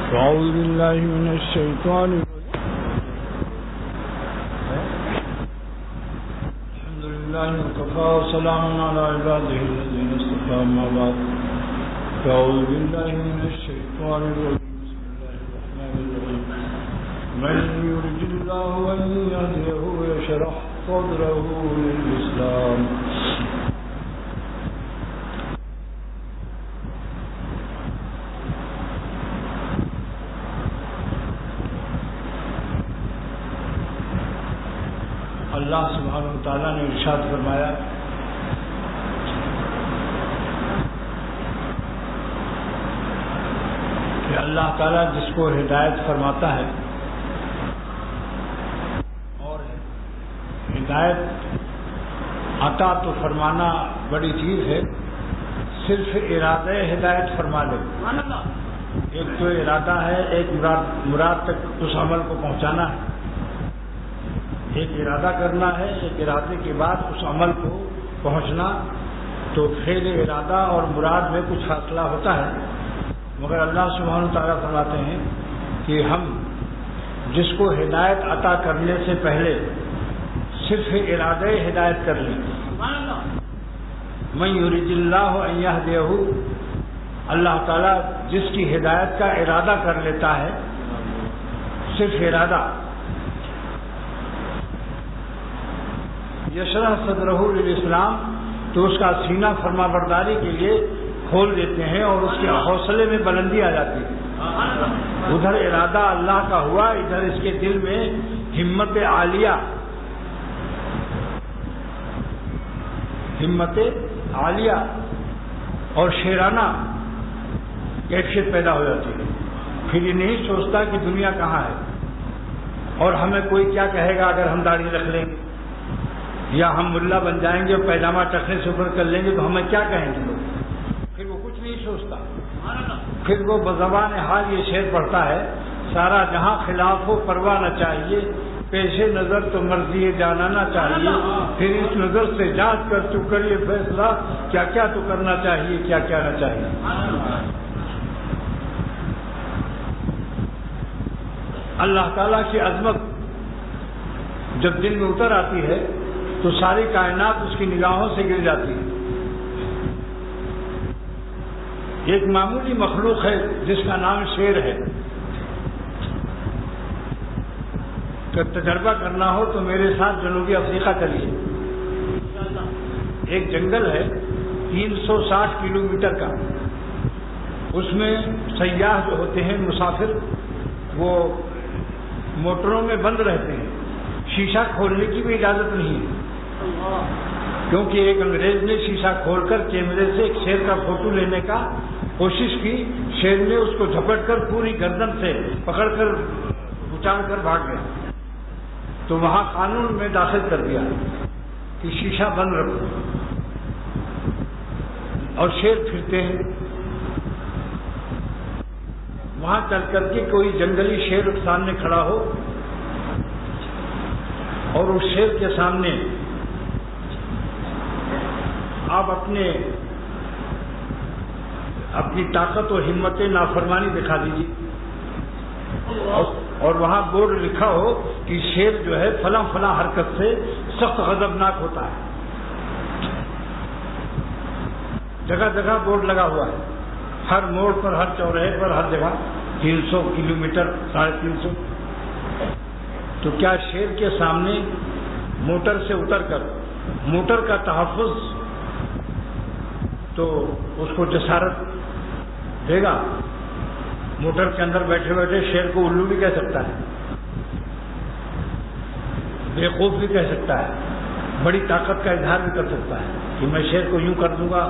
أعوذ بالله من الشيطان الحمد لله وكفى وسلام على عباده الذين اصطفى أما بعد أعوذ بالله من الشيطان الرجيم بسم الله الرحمن الرحيم من يرد الله أن يهديه يشرح صدره للإسلام اللہ سبحانہ وتعالیٰ نے ارشاد فرمایا کہ اللہ تعالیٰ جس کو ہدایت فرماتا ہے، اور ہدایت عطا تو فرمانا بڑی چیز ہے، صرف ارادہ ہدایت فرما دے۔ ایک تو ارادہ ہے، ایک مراد تک اس عمل کو پہنچانا ہے، ایک ارادہ کرنا ہے، ایک ارادے کے بعد اس عمل کو پہنچنا، تو فعل ارادہ اور مراد میں کچھ فاصلہ ہوتا ہے، مگر اللہ سبحانہ وتعالیٰ فرماتے ہیں کہ ہم جس کو ہدایت عطا کرنے سے پہلے صرف ارادہ ہدایت کر لیں۔ من یرید اللہ ان یہدیہ، اللہ تعالیٰ جس کی ہدایت کا ارادہ کر لیتا ہے، صرف ارادہ، یشرح صدرہ للاسلام، تو اس کا سینہ فرما برداری کے لیے کھول دیتے ہیں اور اس کے حوصلے میں بلندی آ جاتی ہے۔ ادھر ارادہ اللہ کا ہوا، ادھر اس کے دل میں ہمت عالیہ اور شیرانہ کیفیت پیدا ہو جاتی ہے۔ پھر یہ نہیں سوچتا کہ دنیا کہاں ہے اور ہمیں کوئی کیا کہے گا اگر ہم داڑھی رکھ لیں گے، یا ہم ملا بن جائیں گے اور پیجامہ ٹخنے سے اوپر کر لیں گے تو ہمیں کیا کہیں گے لوگ۔ پھر وہ کچھ نہیں سوچتا، پھر وہ بزبان حال یہ شعر پڑھتا ہے، سارا جہاں خلاف ہو پرواہ نہ چاہیے، پیش نظر تو مرضی جانانا چاہیے، پھر اس نظر سے جانچ کر تو کر یہ فیصلہ کیا کیا تو کرنا چاہیے، کیا کیا نہ چاہیے۔ اللہ تعالیٰ کی عظمت جب دل میں اتر آتی ہے تو ساری کائنات اس کی نگاہوں سے گر جاتی ہے۔ ایک معمولی مخلوق ہے جس کا نام شیر ہے، کہ تجربہ کرنا ہو تو میرے ساتھ جنوبی افریقہ چلیے۔ ایک جنگل ہے 360 کلومیٹر کا، اس میں سیاح جو ہوتے ہیں، مسافر، وہ موٹروں میں بند رہتے ہیں، شیشہ کھولنے کی بھی اجازت نہیں ہے، کیونکہ ایک انگریز نے شیشہ کھول کر کیمرے سے ایک شیر کا فوٹو لینے کا کوشش کی، شیر نے اس کو جھپٹ کر پوری گردن سے پکڑ کر اچاڑ کر بھاگ گیا، تو وہاں قانون میں داخل کر دیا کہ شیشہ بند رکھو، اور شیر پھرتے ہیں۔ وہاں چل کر کے کوئی جنگلی شیر سامنے کھڑا ہو اور اس شیر کے سامنے آپ اپنی طاقت و ہمت نافرمانی دکھا دیجیے، اور وہاں بورڈ لکھا ہو کہ شیر جو ہے فلاں فلاں حرکت سے سخت غضبناک ہوتا ہے۔ جگہ جگہ بورڈ لگا ہوا ہے، ہر موڑ پر، ہر چوراہے پر، ہر جگہ 300 کلومیٹر، 350۔ تو کیا شیر کے سامنے موٹر سے اتر کر موٹر کا تحفظ تو اس کو جسارت دے گا؟ موٹر کے اندر بیٹھے بیٹھے شیر کو الو بھی کہہ سکتا ہے، بیوقوف بھی کہہ سکتا ہے، بڑی طاقت کا اظہار بھی کر سکتا ہے کہ میں شیر کو یوں کر دوں گا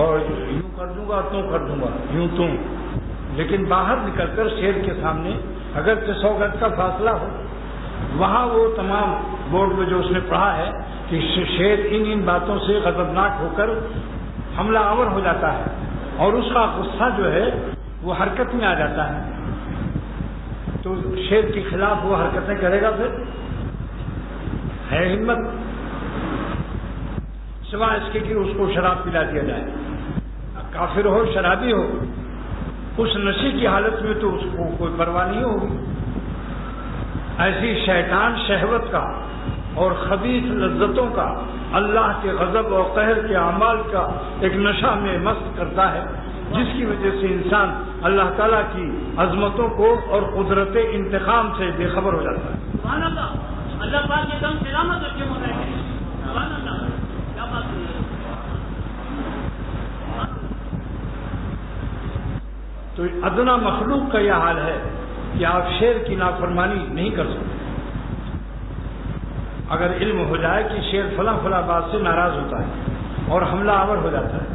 اور یوں کر دوں گا، توں کر دوں گا، یوں توں۔ لیکن باہر نکل کر شیر کے سامنے اگر 100 گز کا فاصلہ ہو، وہاں وہ تمام بورڈ میں جو اس نے پڑھا ہے کہ شیر ان باتوں سے غضبناک ہو کر حملہ آور ہو جاتا ہے، اور اس کا غصہ جو ہے وہ حرکت میں آ جاتا ہے، تو شیر کے خلاف وہ حرکتیں کرے گا۔ پھر ہے ہمت، سوائے اس کے کہ اس کو شراب پلا دیا جائے، کافر ہو، شرابی ہو، اس نشے کی حالت میں تو اس کو کوئی پرواہ نہیں ہوگی. ایسی شیطان شہوت کا اور خبیث لذتوں کا، اللہ کے غضب اور قہر کے اعمال کا ایک نشہ میں مست کرتا ہے، جس کی وجہ سے انسان اللہ تعالیٰ کی عظمتوں کو اور قدرت انتقام سے بے خبر ہو جاتا ہے. سبحان اللہ، اللہ پاک کے دم سلامت رکھے ہو رہے ہیں. سبحان اللہ، کیا بات ہے. تو ادنا مخلوق کا یہ حال ہے کہ آپ شیر کی نافرمانی نہیں کر سکتے. اگر علم ہو جائے کہ شیر فلاں فلاں بات سے ناراض ہوتا ہے اور حملہ آور ہو جاتا ہے،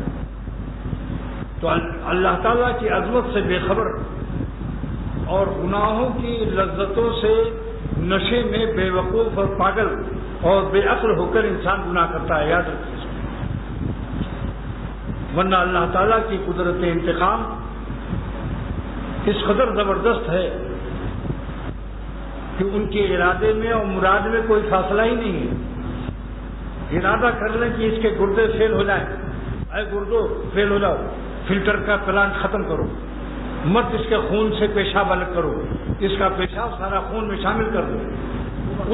تو اللہ تعالیٰ کی عظمت سے بے خبر اور گناہوں کی لذتوں سے نشے میں بے وقوف اور پاگل اور بے عقل ہو کر انسان گناہ کرتا ہے. یاد رکھیے، ورنہ اللہ تعالیٰ کی قدرت انتقام اس قدر زبردست ہے کہ ان کے ارادے میں اور مراد میں کوئی فاصلہ ہی نہیں ہے. ارادہ کر لیں کہ اس کے گردے فیل ہو جائیں، اے گردو فیل ہو جاؤ، فلٹر کا پلانٹ ختم کرو، مت اس کے خون سے پیشاب الگ کرو، اس کا پیشاب سارا خون میں شامل کر دو.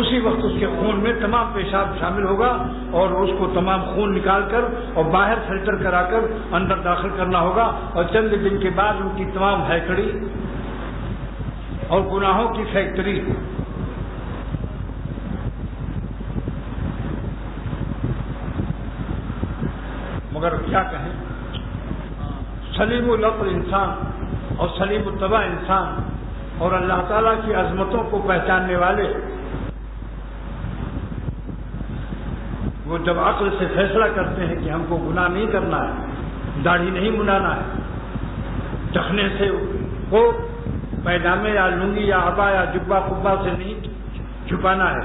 اسی وقت اس کے خون میں تمام پیشاب شامل ہوگا اور اس کو تمام خون نکال کر اور باہر فلٹر کرا کر اندر داخل کرنا ہوگا، اور چند دن کے بعد ان کی تمام ہیکڑی اور گناہوں کی فیکٹری مگر کیا کہیں، سلیم العقل انسان اور سلیم الطبع انسان اور اللہ تعالیٰ کی عظمتوں کو پہچاننے والے وہ جب عقل سے فیصلہ کرتے ہیں کہ ہم کو گناہ نہیں کرنا ہے، داڑھی نہیں منانا ہے، ٹخنے سے کو پیجامے یا لنگی یا عبا یا جبہ قبا سے نہیں چھپانا ہے،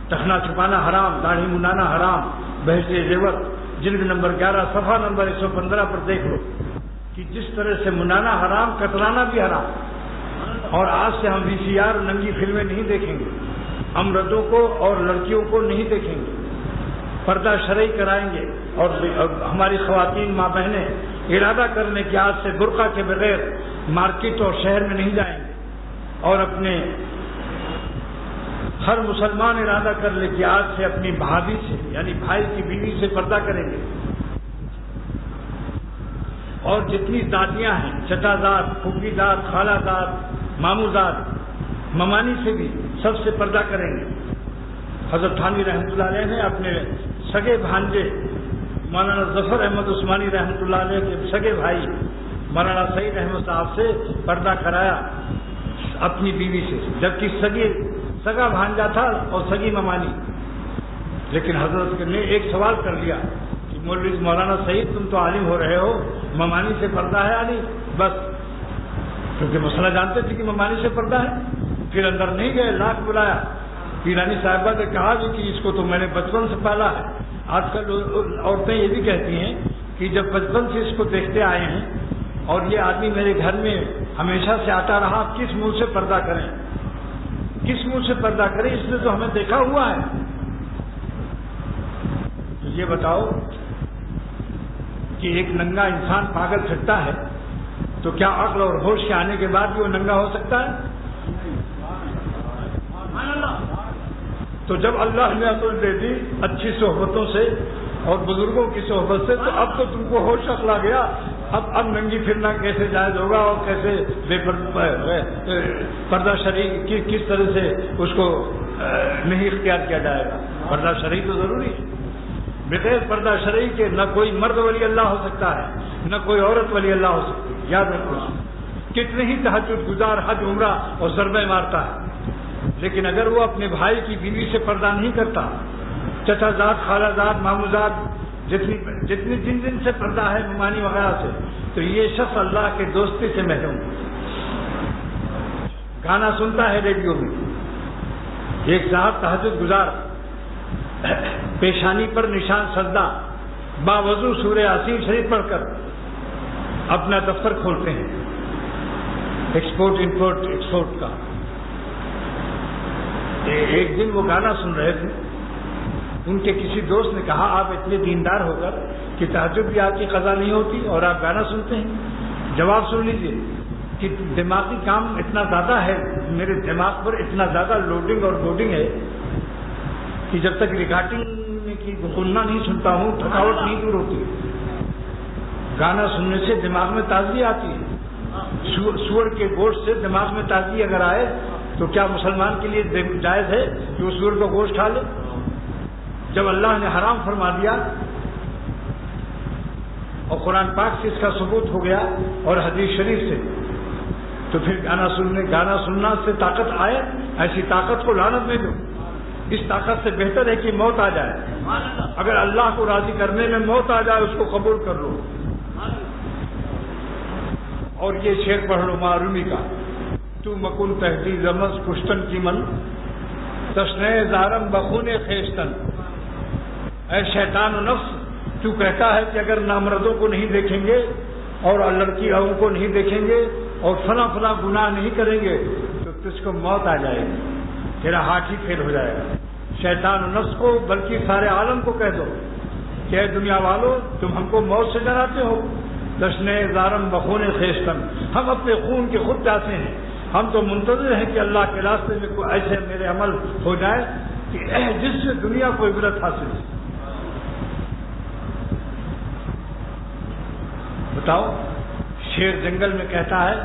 ٹخنا چھپانا حرام، داڑھی منانا حرام. بحث زیور جلد نمبر 11 صفحہ نمبر 115 پر دیکھ لو کہ جس طرح سے منانا حرام، کترانا بھی حرام. اور آج سے ہم VCR ننگی فلمیں نہیں دیکھیں گے، ہم مردوں کو اور لڑکیوں کو نہیں دیکھیں گے، پردہ شرعی کرائیں گے. اور ہماری خواتین ماں بہنیں ارادہ کرنے کے آج سے برقع کے بغیر مارکیٹ اور شہر میں نہیں جائیں گے. اور اپنے ہر مسلمان ارادہ کر لے کہ آج سے اپنی بھابھی سے یعنی بھائی کی بیوی سے پردہ کریں گے. اور جتنی دادیاں ہیں، چچا داد، پھوپھی داد، خالہ داد، ماموں داد، ممانی سے بھی سب سے پردہ کریں گے. حضرت تھانوی رحمۃ اللہ علیہ نے اپنے سگے بھانجے مولانا ظفر احمد عثمانی رحمۃ اللہ علیہ کے سگے بھائی مولانا سعید احمد صاحب سے پردہ کرایا اپنی بیوی سے، جبکہ سگا بھانجا تھا اور سگی ممانی. لیکن حضرت نے ایک سوال کر لیا کہ مولانا سعید تم تو عالم ہو رہے ہو، ممانی سے پردہ ہے علی؟ بس، کیونکہ مسئلہ جانتے تھے کہ ممانی سے پردہ ہے. پھر اندر نہیں گئے، لاکھ بلایا. پیرانی صاحبہ نے کہا کہ اس کو تو میں نے بچپن سے پالا ہے. آج کل عورتیں یہ بھی کہتی ہیں کہ جب بچپن سے اس کو دیکھتے آئے ہیں اور یہ آدمی میرے گھر میں ہمیشہ سے آتا رہا، کس منہ سے پردہ کریں، کس منہ سے پردہ کریں، اس نے تو ہمیں دیکھا ہوا ہے. تو یہ بتاؤ کہ ایک ننگا انسان پاگل پھرتا ہے تو کیا عقل اور ہوش کے آنے کے بعد بھی وہ ننگا ہو سکتا ہے؟ تو جب اللہ نے عقل دے دی اچھی صحبتوں سے اور بزرگوں کی صحبت سے، تو اب تو تم کو ہوش عقل آ گیا. اب ننگی پھرنا کیسے جائز ہوگا اور کیسے پردہ شرعی کس طرح سے اس کو نہیں اختیار کیا جائے گا. پردہ شرعی تو ضروری ہے. بغیر پردہ شرعی کے نہ کوئی مرد ولی اللہ ہو سکتا ہے، نہ کوئی عورت ولی اللہ ہو سکتی ہے. یاد رکھو، کتنے ہی تہجد گزار حج عمرہ اور ضربے مارتا ہے، لیکن اگر وہ اپنے بھائی کی بیوی سے پردہ نہیں کرتا، چچا زاد، خالہ زاد، ماموں زاد، جتنی جن سے پردہ ہے ممانی وغیرہ سے، تو یہ شخص اللہ کے دوستی سے محروم. گانا سنتا ہے ریڈیو میں، ایک صاحب تہجد گزار پیشانی پر نشان سجدہ باوضو سورہ یاسین شریف پڑھ کر اپنا دفتر کھولتے ہیں ایکسپورٹ امپورٹ ایکسپورٹ کا. ایک دن وہ گانا سن رہے تھے، ان کے کسی دوست نے کہا آپ اتنے دیندار ہو کر کہ تہجد بھی آپ کی قضا نہیں ہوتی اور آپ گانا سنتے ہیں؟ جواب سن لیجیے. کہ دماغی کام اتنا زیادہ ہے، میرے دماغ پر اتنا زیادہ لوڈنگ اور لوڈنگ ہے کہ جب تک ریکارڈنگ کی سننا نہیں سنتا ہوں تھکاوٹ نہیں دور ہوتی. گانا سننے سے دماغ میں تازگی آتی ہے. سور کے گوشت سے دماغ میں تازگی اگر آئے تو کیا مسلمان کے لیے جائز ہے کہ وہ سور کا گوشت کھا لے؟ جب اللہ نے حرام فرما دیا اور قرآن پاک سے اس کا ثبوت ہو گیا اور حدیث شریف سے، تو پھر گانا سننا سے طاقت آئے، ایسی طاقت کو لعنت میں دو. اس طاقت سے بہتر ہے کہ موت آ جائے. اگر اللہ کو راضی کرنے میں موت آ جائے اس کو قبول کر لو. اور یہ شعر پڑھ لو معرومی کا، تو مکن تحدید رمز کشتن کی من تشنے زارم بخون خیشتن. اے شیطان و نفس، تو کہتا ہے کہ اگر نامردوں کو نہیں دیکھیں گے اور لڑکیوں کو نہیں دیکھیں گے اور فلاں فلاں گناہ نہیں کریں گے تو تجھ کو موت آ جائے گی، تیرا ہاتھ ہی فیل ہو جائے گا. شیطان و نفس کو بلکہ سارے عالم کو کہہ دو کہ اے دنیا والو، تم ہم کو موت سے ڈراتے ہو. دشنے زارم بخون خیشتن، ہم اپنے خون کے خود پیاسے ہیں. ہم تو منتظر ہیں کہ اللہ کے راستے میں کوئی ایسے میرے عمل ہو جائے کہ جس سے دنیا کو عبرت حاصل ہو. بتاؤ، شیر جنگل میں کہتا ہے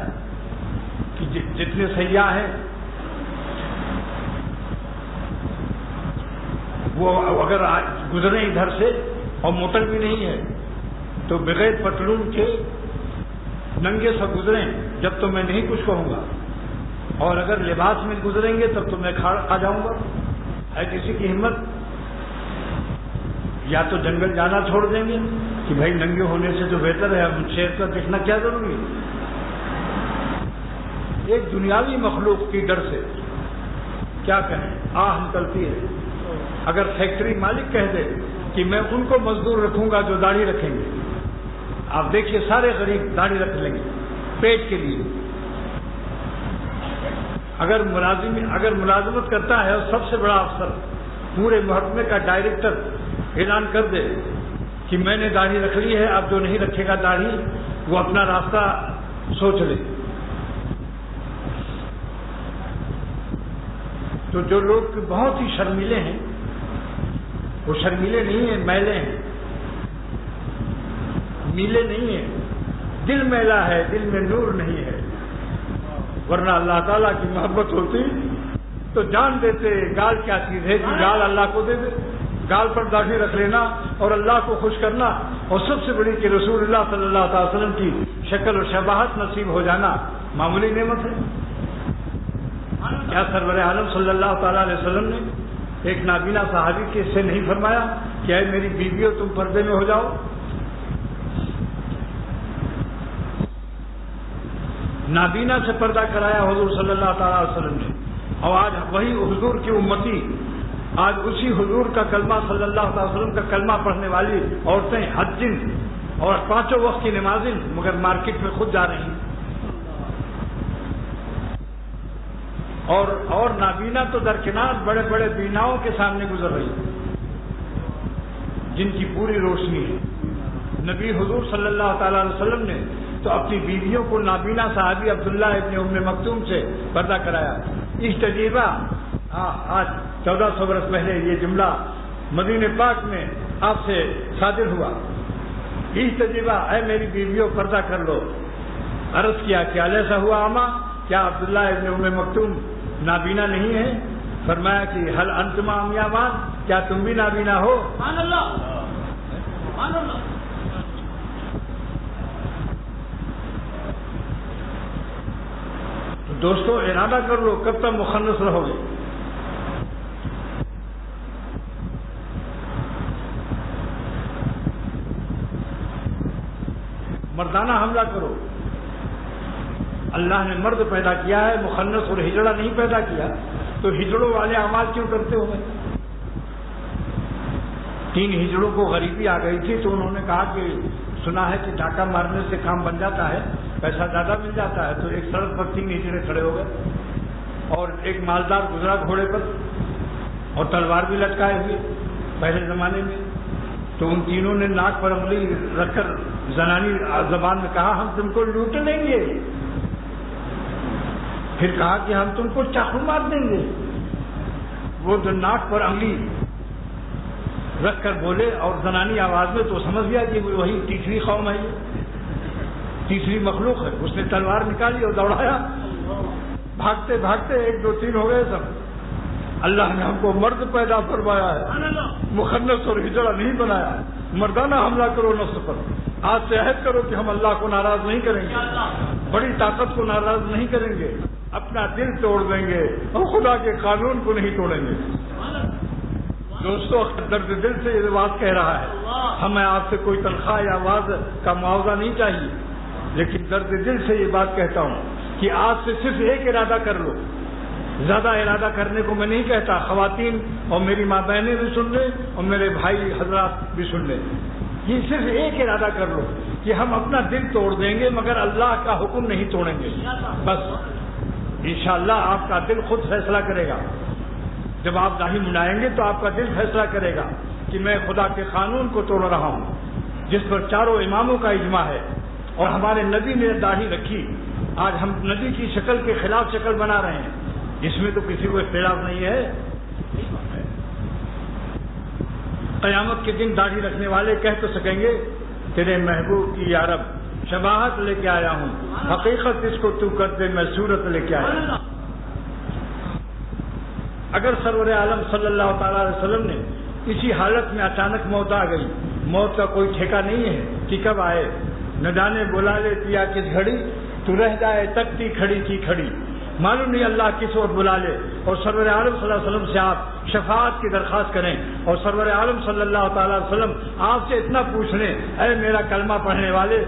کہ جتنے سیاح ہیں وہ اگر گزرے ادھر سے اور موٹر بھی نہیں ہے تو بغیر پتلون کے ننگے سے گزریں جب تو میں نہیں کچھ کہوں گا، اور اگر لباس میں گزریں گے تب تو میں کھا جاؤں گا. ہے کسی کی ہمت؟ یا تو جنگل جانا چھوڑ دیں گے کہ بھائی ننگے ہونے سے تو بہتر ہے، ہم شیر کا دیکھنا کیا ضروری ہے. ایک دنیاوی مخلوق کی ڈر سے کیا کہیں، آہ نکلتی ہے. اگر فیکٹری مالک کہہ دے کہ میں ان کو مزدور رکھوں گا جو داڑھی رکھیں گے، آپ دیکھیے سارے غریب داڑھی رکھ لیں گے پیٹ کے لیے. اگر ملازمت کرتا ہے اور سب سے بڑا افسر پورے محکمے کا ڈائریکٹر اعلان کر دے کہ میں نے داڑھی رکھ لی ہے، اب جو نہیں رکھے گا داڑھی وہ اپنا راستہ سوچ لے. تو جو لوگ بہت ہی شرمیلے ہیں وہ شرمیلے نہیں ہیں، میلے ہیں، میلے نہیں ہیں. دل میلا ہے، دل میں نور نہیں ہے. ورنہ اللہ تعالیٰ کی محبت ہوتی تو جان دیتے. گال کیا چیز ہے کہ گال اللہ کو دے دے. گال پر داڑھی رکھ لینا اور اللہ کو خوش کرنا، اور سب سے بڑی کہ رسول اللہ صلی اللہ علیہ وسلم کی شکل و شباہت نصیب ہو جانا معمولی نعمت ہے. کیا سرور عالم صلی اللہ تعالیٰ علیہ وسلم نے ایک نابینا صحابی کے سے نہیں فرمایا کہ اے میری بیویوں تم پردے میں ہو جاؤ؟ نابینا سے پردہ کرایا حضور صلی اللہ تعالیٰ علیہ وسلم نے. اور آج وہی حضور کی امتی، آج اسی حضور کا کلمہ صلی اللہ علیہ وسلم کا کلمہ پڑھنے والی عورتیں حجن اور 5 وقت کی نمازیں مگر مارکیٹ میں خود جا رہی ہیں. اور نابینا تو درکنار بڑے بڑے بیناؤں کے سامنے گزر رہی ہیں جن کی پوری روشنی ہے. نبی حضور صلی اللہ تعالی علیہ وسلم نے تو اپنی بیویوں کو نابینا صحابی عبداللہ ابن ام مکتوم سے پردہ کرایا. اس تجربہ آج 1400 برس پہلے یہ جملہ مدینہ پاک میں آپ سے صادر ہوا. اس تجربہ اے میری بیویوں پردہ کر لو. عرض کیا کہ ایسا ہوا اما، کیا عبداللہ ابن ام مکتوم نابینا نہیں ہے؟ فرمایا کہ حل انتم عمیامان، کیا تم بھی نابینا ہو؟ سبحان اللہ، سبحان اللہ. تو دوستو ارادہ کر لو کب تک مخنث رہو گے. مردانہ حملہ کرو. اللہ نے مرد پیدا کیا ہے، مخنث اور ہجڑا نہیں پیدا کیا، تو ہجڑوں والے اعمال کیوں کرتے ہو؟ 3 ہجڑوں کو غریبی آ گئی تھی تو انہوں نے کہا کہ سنا ہے کہ ڈاکہ مارنے سے کام بن جاتا ہے، پیسہ زیادہ مل جاتا ہے. تو ایک سڑک پر 3 ہجڑے کھڑے ہو گئے اور ایک مالدار گزرا گھوڑے پر اور تلوار بھی لٹکائے ہوئے پہلے زمانے میں. تو ان تینوں نے ناک پر انگلی رکھ کر زنانی زبان میں کہا ہم تم کو لوٹ لیں گے. پھر کہا کہ ہم تم کو چاقو مار دیں گے. وہ جو ناک پر انگلی رکھ کر بولے اور زنانی آواز میں، تو سمجھ گیا کہ وہی تیسری قوم ہے، تیسری مخلوق ہے. اس نے تلوار نکالی اور دوڑایا. بھاگتے بھاگتے 1 2 3 ہو گئے سب. اللہ نے ہم کو مرد پیدا فرمایا ہے، مخنث اور ہجڑا نہیں بنایا ہے. مردانہ حملہ کرو نفس پر. آج سے عہد کرو کہ ہم اللہ کو ناراض نہیں کریں گے، بڑی طاقت کو ناراض نہیں کریں گے، اپنا دل توڑ دیں گے اور خدا کے قانون کو نہیں توڑیں گے. دوستو، درد دل سے یہ بات کہہ رہا ہے. ہمیں آپ سے کوئی تنخواہ یا آواز کا معاوضہ نہیں چاہیے، لیکن درد دل سے یہ بات کہتا ہوں کہ آج سے صرف ایک ارادہ کر لو. زیادہ ارادہ کرنے کو میں نہیں کہتا. خواتین اور میری ماں بہنیں بھی سن لیں اور میرے بھائی حضرات بھی سن لیں. یہ صرف ایک ارادہ کر لو کہ ہم اپنا دل توڑ دیں گے مگر اللہ کا حکم نہیں توڑیں گے. بس انشاءاللہ آپ کا دل خود فیصلہ کرے گا. جب آپ داڑھی منڈائیں گے تو آپ کا دل فیصلہ کرے گا کہ میں خدا کے قانون کو توڑ رہا ہوں، جس پر چاروں اماموں کا اجماع ہے. اور ہمارے نبی نے داڑھی رکھی. آج ہم نبی کی شکل کے خلاف شکل بنا رہے ہیں. اس میں تو کسی کو اختلاف نہیں ہے. قیامت کے دن داڑھی رکھنے والے کہہ تو سکیں گے تیرے محبوب کی یا رب شباہت لے کے آیا ہوں، حقیقت اس کو تو کر دے، میں صورت لے کے آیا ہوں. اگر سرور عالم صلی اللہ تعالی علیہ وسلم نے اسی حالت میں اچانک موت آ گئی، موت کا کوئی ٹھیکہ نہیں ہے کہ کب آئے. نہ جانے بلا لے پیا کس گھڑی، تو رہ جائے تکتی کھڑی کی کھڑی. معلوم نہیں اللہ کس وقت بلا لے. اور سرور عالم صلی اللہ علیہ وسلم سے آپ شفاعت کی درخواست کریں اور سرور عالم صلی اللہ تعالی علیہ وسلم آپ سے اتنا پوچھ لیں، اے میرا کلمہ پڑھنے والے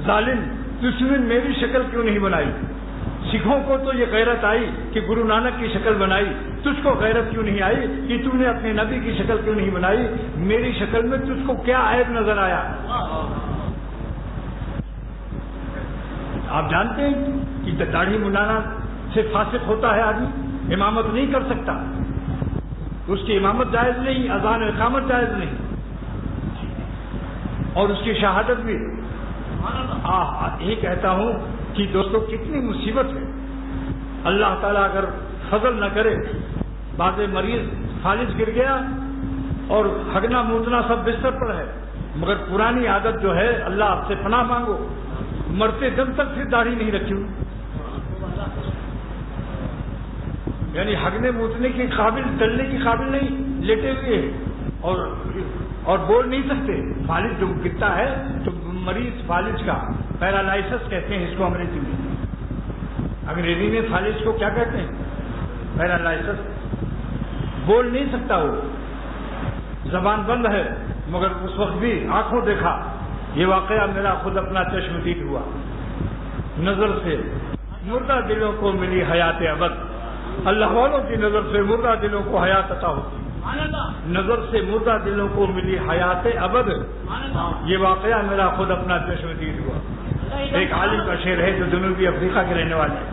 ظالم، تجھ نے میری شکل کیوں نہیں بنائی؟ سکھوں کو تو یہ غیرت آئی کہ گرو نانک کی شکل بنائی، تجھ کو غیرت کیوں نہیں آئی کہ تو نے اپنے نبی کی شکل کیوں نہیں بنائی؟ میری شکل میں تجھ کو کیا عیب نظر آیا؟ آپ جانتے ہیں کہ داڑھی منڈانا سے فاسق ہوتا ہے آدمی، امامت نہیں کر سکتا، اس کی امامت جائز نہیں، اذان اقامت جائز نہیں، اور اس کی شہادت بھی. یہ کہتا ہوں کہ دوستو کتنی مصیبت ہے. اللہ تعالیٰ اگر فضل نہ کرے، بعض مریض فالج گر گیا اور ہگنا موتنا سب بستر پر ہے، مگر پرانی عادت جو ہے، اللہ آپ سے پناہ مانگو، مرتے دم تک پھر داڑھی نہیں رکھی ہوں. یعنی ہگنے موتنے کے قابل، چلنے کے قابل نہیں، لیٹے ہوئے اور بول نہیں سکتے. فالج جو گرتا ہے تو مریض فالج کا پیرالائسس کہتے ہیں اس کو انگریزی میں. انگریزی میں فالج کو کیا کہتے ہیں؟ پیرالائسس. بول نہیں سکتا، وہ زبان بند ہے، مگر اس وقت بھی آنکھوں دیکھا. یہ واقعہ میرا خود اپنا چشم دید ہوا. نظر سے مردہ دلوں کو ملی حیات ابد. اللہ والوں کی نظر سے مردہ دلوں کو حیات عطا ہوتی، نظر سے مردہ دلوں کو ملی حیات ابد. یہ واقعہ میرا خود اپنا چشم دید ہوا. ایک عالم کا شعر ہے جو جنوبی افریقہ کے رہنے والے ہیں.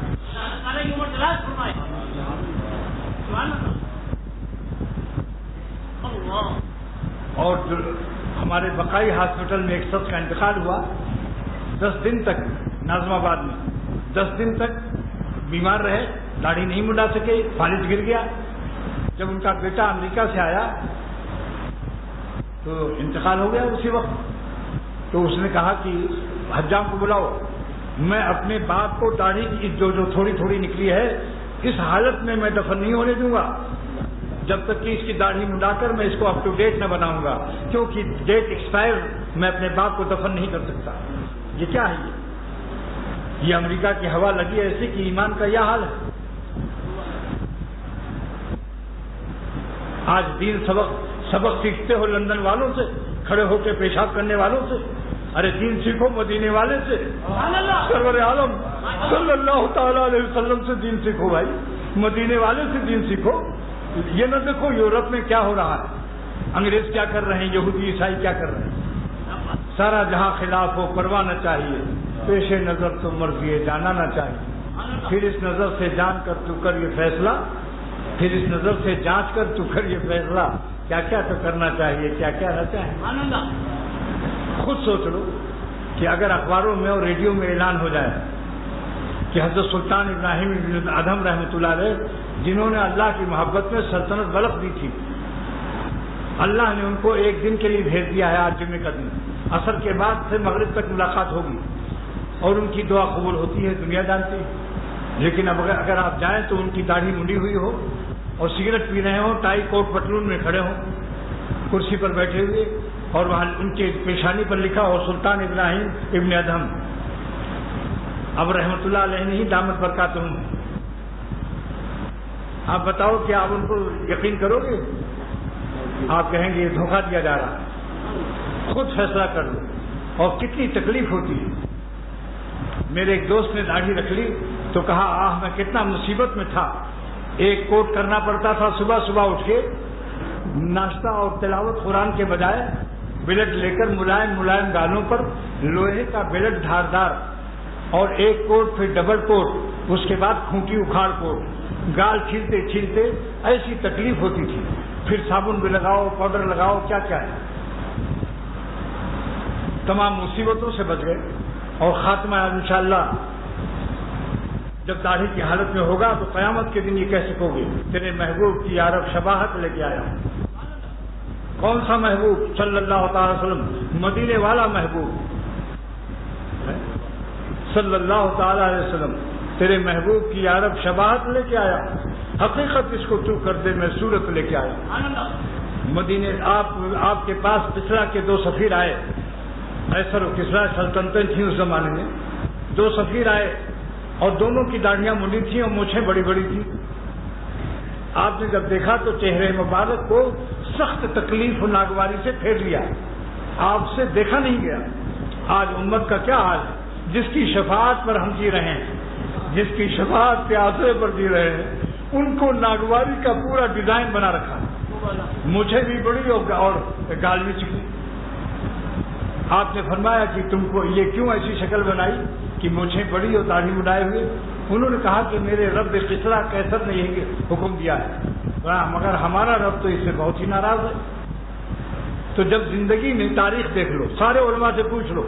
اور ہمارے بقائی ہاسپٹل میں ایک شخص کا انتقال ہوا. 10 دن تک ناظم آباد میں 10 دن تک بیمار رہے، داڑھی نہیں منڈا سکے، فالج گر گیا. جب ان کا بیٹا امریکہ سے آیا تو انتقال ہو گیا اسی وقت. تو اس نے کہا کہ حجام کو بلاؤ، میں اپنے باپ کو داڑھی کی جو تھوڑی تھوڑی نکلی ہے اس حالت میں دفن نہیں ہونے دوں گا جب تک کہ اس کی داڑھی منڈا کر میں اس کو اپ ٹو ڈیٹ نہ بناؤں گا، کیونکہ ڈیٹ ایکسپائر، میں اپنے باپ کو دفن نہیں کر سکتا. یہ کیا ہے؟ یہ امریکہ کی ہوا لگی ایسی کہ ایمان کا یہ حال ہے. آج دین سبق سیکھتے ہو لندن والوں سے، کھڑے ہو کے پیشاب کرنے والوں سے. ارے دین سیکھو مدینے والے سے، سرور عالم صلی اللہ تعالی علیہ وسلم سے دین سیکھو بھائی، مدینے والے سے دین سیکھو. یہ نہ دیکھو یورپ میں کیا ہو رہا ہے، انگریز کیا کر رہے ہیں، یہودی عیسائی کیا کر رہے ہیں. سارا جہاں خلاف ہو پرواہ نہ چاہیے، پیش نظر تو مرضی جانا نہ چاہیے. پھر اس نظر سے جان کر تو کر یہ فیصلہ، پھر اس نظر سے جانچ کر تو کر یہ فیصلہ، کیا کیا تو کرنا چاہیے، کیا کیا نہ چاہیے. خود سوچ لو کہ اگر اخباروں میں اور ریڈیو میں اعلان ہو جائے کہ حضرت سلطان ابراہیم ابن ادھم رحمۃ اللہ علیہ جنہوں نے اللہ کی محبت میں سلطنت غلط دی تھی، اللہ نے ان کو ایک دن کے لیے بھیج دیا ہے، آج جمعے کا دن، عصر کے بعد سے مغرب تک ملاقات ہوگی اور ان کی دعا قبول ہوتی ہے، دنیا جانتی ہے۔ لیکن اب اگر آپ جائیں تو ان کی داڑھی منڈی ہوئی ہو اور سگریٹ پی رہے ہوں، ٹائی کوٹ پتلون میں کھڑے ہوں کرسی پر بیٹھے ہوئے، اور وہاں ان کے پیشانی پر لکھا ہو سلطان ابراہیم ابن ادھم، اب رحمۃ اللہ علیہ نہیں دامت برکاتہم، آپ بتاؤ کہ آپ ان کو یقین کرو گے؟ آپ کہیں گے یہ دھوکہ دیا جا رہا ہے، خود فیصلہ کر لو۔ اور کتنی تکلیف ہوتی ہے۔ میرے ایک دوست نے داڑھی رکھ لی تو کہا آہ میں کتنا مصیبت میں تھا، ایک کوٹ کرنا پڑتا تھا، صبح صبح اٹھ کے ناشتہ اور تلاوت قرآن کے بجائے بلیٹ لے کر ملائم ملائم گالوں پر لوہے کا بلیٹ دھاردار، اور ایک کوٹ پھر ڈبل کوٹ، اس کے بعد کھونٹی اکھاڑ کوٹ، گال چھیلتے چھیلتے ایسی تکلیف ہوتی تھی، پھر صابن بھی لگاؤ، پاؤڈر لگاؤ، کیا کیا ہے، تمام مصیبتوں سے بچ گئے۔ اور خاتمہ انشاءاللہ جب داڑھی کی حالت میں ہوگا تو قیامت کے دن یہ کہہ سکو گے تیرے محبوب کی یارب شباہت لے کے آیا ہوں۔ کون سا محبوب؟ صلی اللہ تعالی وسلم، مدینے والا محبوب صلی اللہ تعالی علیہ وسلم، تیرے محبوب کی یارب شباہت لے کے آیا، حقیقت اس کو تو کر دے، میں صورت لے کے آیا۔ مدینے آپ کے پاس کسرا کے دو سفیر آئے، قیصر و کسرا سلطنتیں تھیں اس زمانے میں، دو سفیر آئے اور دونوں کی داڑھیاں منڈی تھیں اور مونچھیں بڑی بڑی تھیں۔ آپ نے جب دیکھا تو چہرے مبارک کو سخت تکلیف و ناگواری سے پھیر لیا، آپ سے دیکھا نہیں گیا۔ آج امت کا کیا حال ہے؟ جس کی شفاعت پر ہم جی رہے ہیں، جس کی شفاعت کے آسرے پر جی رہے ہیں، ان کو ناگواری کا پورا ڈیزائن بنا رکھا ہے، مجھے بھی بڑی اور گال بھی چکی۔ آپ نے فرمایا کہ تم کو یہ کیوں ایسی شکل بنائی کہ مجھے بڑی اور داڑھی بنائے ہوئے؟ انہوں نے کہا کہ میرے رب کسرا قیصر نے یہی حکم دیا ہے، مگر ہمارا رب تو اس سے بہت ہی ناراض ہے۔ تو جب زندگی میں تاریخ دیکھ لو، سارے علماء سے پوچھ لو،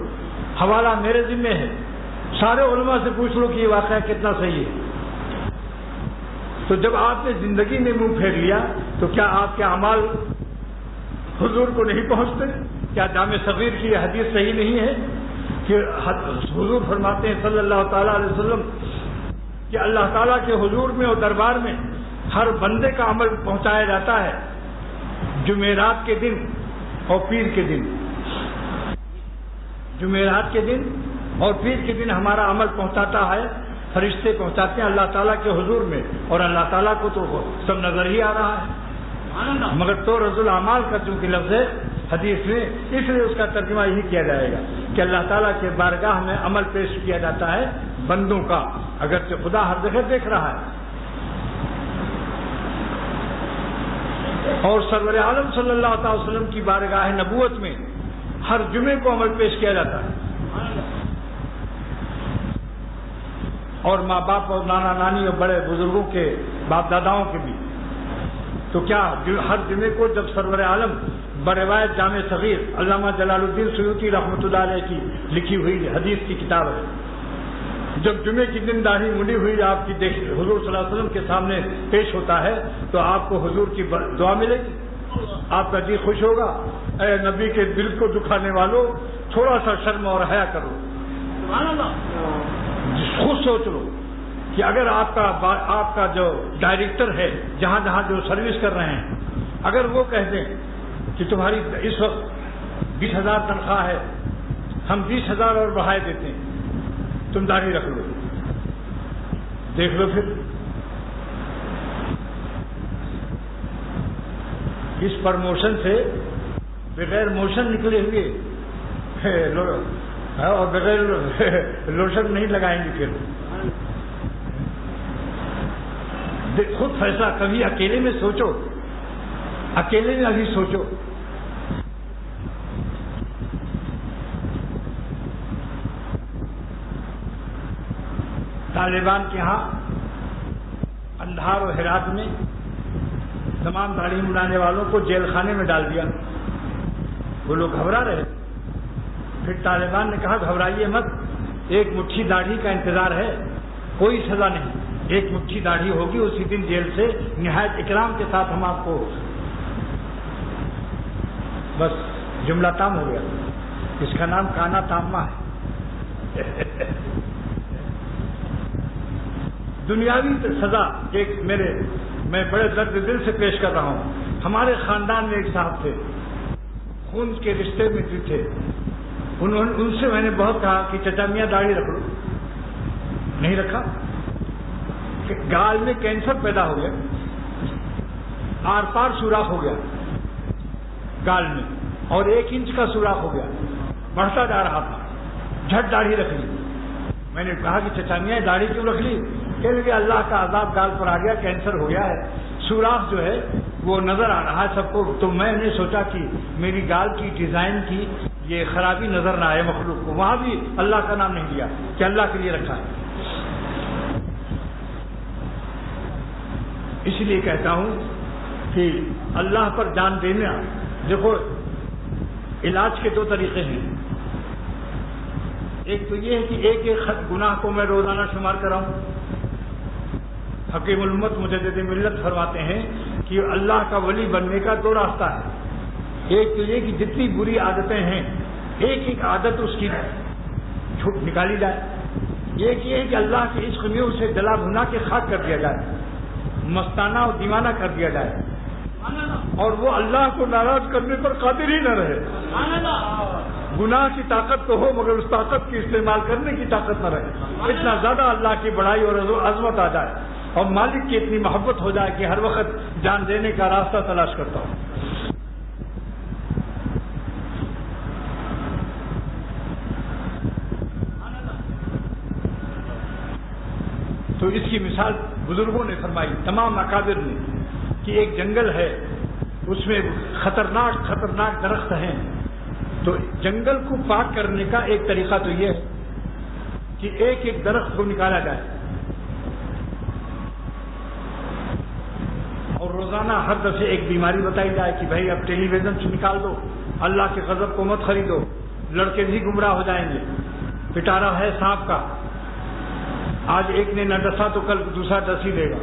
حوالہ میرے ذمہ ہے، سارے علماء سے پوچھ لو کہ یہ واقعہ کتنا صحیح ہے۔ تو جب آپ نے زندگی میں منہ پھیر لیا تو کیا آپ کے اعمال حضور کو نہیں پہنچتے؟ کیا جامع صغیر کی یہ حدیث صحیح نہیں ہے کہ حضور فرماتے ہیں صلی اللہ تعالیٰ علیہ وسلم کہ اللہ تعالیٰ کے حضور میں اور دربار میں ہر بندے کا عمل پہنچایا جاتا ہے جمعرات کے دن اور پیر کے دن، جمعرات کے دن اور پیر کے دن ہمارا عمل پہنچاتا ہے، فرشتے پہنچاتے ہیں اللہ تعالیٰ کے حضور میں، اور اللہ تعالیٰ کو تو سب نظر ہی آ رہا ہے۔ مگر تو رز الاعمال کا چونکہ لفظ ہے حدیث میں، اس لیے اس کا ترجمہ یہی کیا جائے گا کہ اللہ تعالیٰ کے بارگاہ میں عمل پیش کیا جاتا ہے بندوں کا، اگرچہ خدا ہر جگہ دیکھ رہا ہے۔ اور سرور عالم صلی اللہ تعالی وسلم کی بارگاہ نبوت میں ہر جمعے کو عمل پیش کیا جاتا ہے، اور ماں باپ اور نانا نانی اور بڑے بزرگوں کے باپ داداؤں کے بھی۔ تو کیا ہر جمعے کو جب سرور عالم بروایت جامع صغیر علامہ جلال الدین سیوطی رحمۃ اللہ علیہ کی لکھی ہوئی حدیث کی کتاب ہے، جب جمعے کی دن داڑھی منڈی ہوئی آپ کی حضور صلی اللہ علیہ وسلم کے سامنے پیش ہوتا ہے تو آپ کو حضور کی دعا ملے گی، آپ کا جی خوش ہوگا۔ اے نبی کے دل کو دکھانے والوں، تھوڑا سا شرم اور حیا کرو، خود سوچ لو کہ اگر آپ کا جو ڈائریکٹر ہے جہاں جہاں جو سروس کر رہے ہیں، اگر وہ کہہ دیں کہ تمہاری اس وقت 20,000 تنخواہ ہے، ہم 20,000 اور بڑھائے دیتے ہیں، تم داڑھی رکھ لو، دیکھ لو پھر اس پرموشن سے بغیر موشن نکلے ہوئے اور بغیر لوشن نہیں لگائیں گے۔ پھر خود فیصلہ کبھی اکیلے میں سوچو، اکیلے میں ابھی سوچو۔ طالبان کے ہاں اندھار و ہرات میں تمام داڑھی منڈانے والوں کو جیل خانے میں ڈال دیا، وہ لوگ گھبرا رہے۔ پھر طالبان نے کہا گھبرائیے مت، ایک مٹھی داڑھی کا انتظار ہے، کوئی سزا نہیں. ایک مٹھی داڑھی ہوگی, اسی دن جیل سے نہایت اکرام کے ساتھ ہم آپ کو, بس جملہ تام ہو گیا. اس کا نام کانا تامہ ہے. دنیاوی سزا ایک میں بڑے درد دل سے پیش کر رہا ہوں. ہمارے خاندان میں ایک صاحب تھے, خون کے رشتے میں بھی تھے. ان سے میں نے بہت کہا کہ چچا میاں داڑھی رکھ لو, نہیں رکھا. گال میں کینسر پیدا ہو گیا, آر پار سوراخ ہو گیا گال میں, اور 1 انچ کا سوراخ ہو گیا, بڑھتا جا رہا تھا. جھٹ داڑھی رکھ لی. میں نے کہا کہ چچا میاں داڑھی کیوں رکھ لی؟ کہنے لگے اللہ کا عذاب گال پر آ گیا, کینسر ہو گیا ہے, سوراخ جو ہے وہ نظر آ رہا ہے سب کو. تو میں نے سوچا کہ میری گال کی ڈیزائن کی یہ خرابی نظر نہ آئے مخلوق کو. وہاں بھی اللہ کا نام نہیں لیا کہ اللہ کے لیے رکھا ہے. اس لیے کہتا ہوں کہ اللہ پر جان دینا, دیکھو علاج کے 2 طریقے ہیں. ایک تو یہ ہے کہ ایک خط گناہ کو میں روزانہ شمار کراؤں. حکیم الامت مجدد ملت فرماتے ہیں کہ اللہ کا ولی بننے کا 2 راستہ ہے. ایک تو یہ کہ جتنی بری عادتیں ہیں ایک عادت اس کی چھوٹ نکالی جائے. ایک یہ ہے کہ اللہ کے عشق میں اسے جلا بھنا کے خاک کر دیا جائے, مستانہ اور دیوانہ کر دیا جائے, اور وہ اللہ کو ناراض کرنے پر قادر ہی نہ رہے. گناہ کی طاقت تو ہو مگر اس طاقت کی استعمال کرنے کی طاقت نہ رہے. اتنا زیادہ اللہ کی بڑائی اور عظمت آ جائے اور مالک کی اتنی محبت ہو جائے کہ ہر وقت جان دینے کا راستہ تلاش کرتا ہوں. تو اس کی مثال بزرگوں نے فرمائی, تمام اکابر نے, کہ ایک جنگل ہے, اس میں خطرناک درخت ہیں. تو جنگل کو پاک کرنے کا ایک طریقہ تو یہ ہے کہ ایک درخت کو نکالا جائے اور روزانہ ہر دفعہ ایک بیماری بتائی جائے کہ بھائی اب ٹیلی ویژن سے نکال دو, اللہ کے غضب کو مت خریدو, لڑکے بھی گمراہ ہو جائیں گے. پٹارا ہے سانپ کا, آج ایک نے نہ ڈسا تو کل دوسرا ڈس ہی دے گا.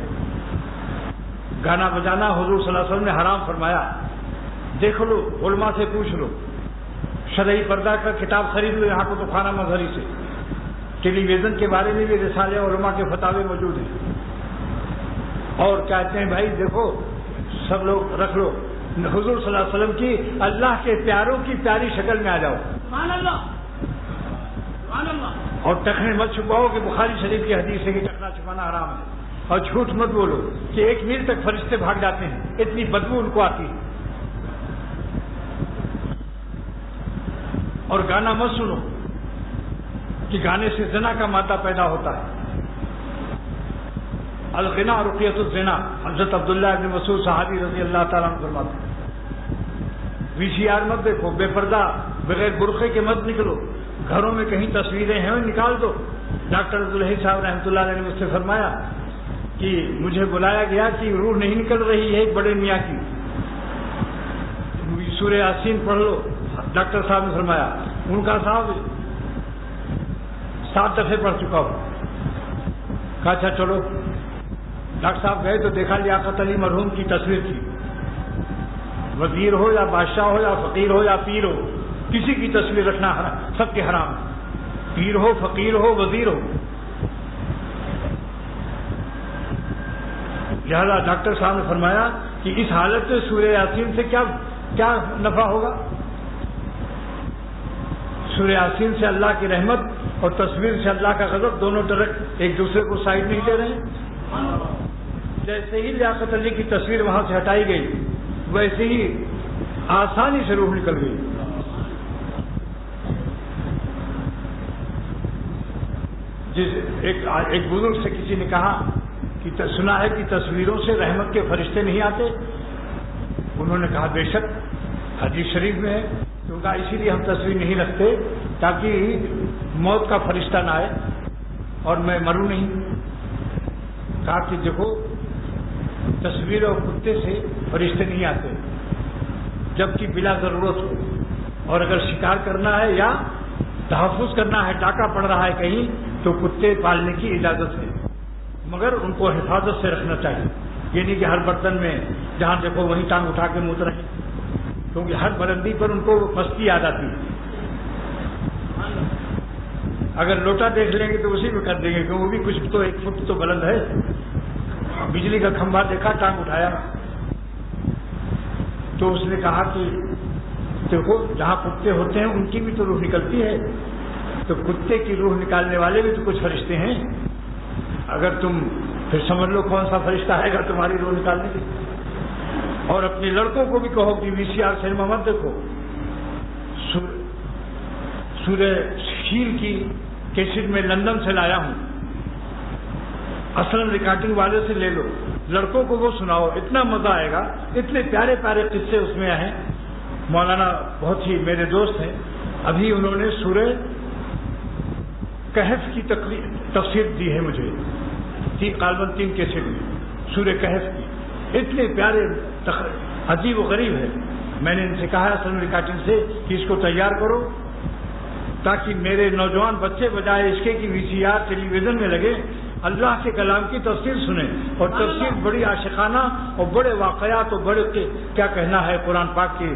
گانا بجانا حضور صلی اللہ علیہ وسلم نے حرام فرمایا. دیکھ لو, علماء سے پوچھ لو, شرعی پردہ کا کتاب خرید لو, یہاں کو تو خانہ مظہری سے. ٹیلی ویژن کے بارے میں بھی رسالے علماء کے فتاوے موجود ہیں. اور کہتے ہیں بھائی دیکھو سب لوگ رکھ لو, حضور صلی اللہ علیہ وسلم کی اللہ کے پیاروں کی پیاری شکل میں آ جاؤ. سبحان اللہ, سبحان اللہ. اور ٹخنے مت چھپاؤ کہ بخاری شریف کی حدیث ہے کہ ٹخنا چھپانا حرام ہے. اور جھوٹ مت بولو کہ 1 میل تک فرشتے بھاگ جاتے ہیں, اتنی بدبو ان کو آتی ہے. اور گانا مت سنو کہ گانے سے زنا کا مادہ پیدا ہوتا ہے. الغنا رقیۃ الزنا, حضرت عبداللہ ابن مسعود صحابی رضی اللہ تعالیٰ عنہ فرماتے ہیں. VCR مت دیکھو, بے پردہ بغیر برقعے کے مت نکلو, گھروں میں کہیں تصویریں ہیں نکال دو. ڈاکٹر عبدالحی صاحب رحمۃ اللہ علیہ نے مجھ سے فرمایا کہ مجھے بلایا گیا کہ روح نہیں نکل رہی ہے ایک بڑے میاں کی, سورہ یاسین پڑھ لو. ڈاکٹر صاحب نے فرمایا, ان کا صاحب 7 دفعے پڑھ چکا ہوں. کہا اچھا چلو. ڈاکٹر صاحب گئے تو دیکھا لیاقت علی مرحوم کی تصویر تھی. وزیر ہو یا بادشاہ ہو یا فقیر ہو یا پیر ہو, کسی کی تصویر رکھنا سب کے حرام. پیر ہو, فقیر ہو, وزیر ہو. لہذا ڈاکٹر صاحب نے فرمایا کہ اس حالت میں سورہ یاسین سے کیا نفع ہوگا. سورہ یاسین سے اللہ کی رحمت اور تصویر سے اللہ کا غضب, دونوں طرف ایک دوسرے کو سائڈ نہیں دے رہے ہیں. جیسے ہی لیاقت علی کی تصویر وہاں سے ہٹائی گئی ویسے ہی آسانی سے روح نکل گئی. ایک بزرگ سے کسی نے کہا کہ سنا ہے کہ تصویروں سے رحمت کے فرشتے نہیں آتے. انہوں نے کہا بے شک حدیث شریف میں ہے, کیونکہ اسی لیے ہم تصویر نہیں رکھتے تاکہ موت کا فرشتہ نہ آئے اور میں مروں نہیں. کہا کہ دیکھو تصویر اور کتے سے فرشتے نہیں آتے جبکہ بلا ضرورت ہو, اور اگر شکار کرنا ہے یا تحفظ کرنا ہے, ڈاکہ پڑ رہا ہے کہیں, تو کتے پالنے کی اجازت ہے. مگر ان کو حفاظت سے رکھنا چاہیے. یہ نہیں کہ ہر برتن میں جہاں دیکھو وہیں ٹانگ اٹھا کے موت رہے، کیونکہ ہر بلندی پر ان کو مستی یاد آتی ہے. اگر لوٹا دیکھ لیں گے تو اسی میں کر دیں گے کہ وہ بھی کچھ تو 1 فٹ تو بلند ہے. بجلی کا کھمبا دیکھا، ٹانگ اٹھایا. تو اس نے کہا کہ دیکھو جہاں کتے ہوتے ہیں ان کی بھی تو روح نکلتی ہے، تو کتے کی روح نکالنے والے بھی تو کچھ فرشتے ہیں. اگر تم پھر سمجھ لو کون سا فرشتہ آئے گا تمہاری روح نکالنے کی. اور اپنے لڑکوں کو بھی کہو کہ VCR سنیما مت دیکھو، سورہ شیر کی کیسٹ میں لندن سے لایا ہوں، اصل ریکارڈنگ والے سے لے لو، لڑکوں کو وہ سناؤ، اتنا مزہ آئے گا. اتنے پیارے پیارے قصے اس میں ہیں. مولانا بہت ہی میرے دوست ہیں، ابھی انہوں نے سورہ کہف کی تفسیر دی ہے مجھے، غالباً 3 کیسٹ میں سورہ کہف کی. اتنے پیارے عجیب و غریب ہے. میں نے ان سے کہا اصل ریکارڈنگ سے کہ اس کو تیار کرو تاکہ میرے نوجوان بچے بجائے اس کے کی VCR ٹیلی ویژن میں لگے اللہ کے کلام کی تفسیر سنیں. اور تفسیر بڑی عاشقانہ اور بڑے واقعات اور بڑے کیا کہنا ہے قرآن پاک کی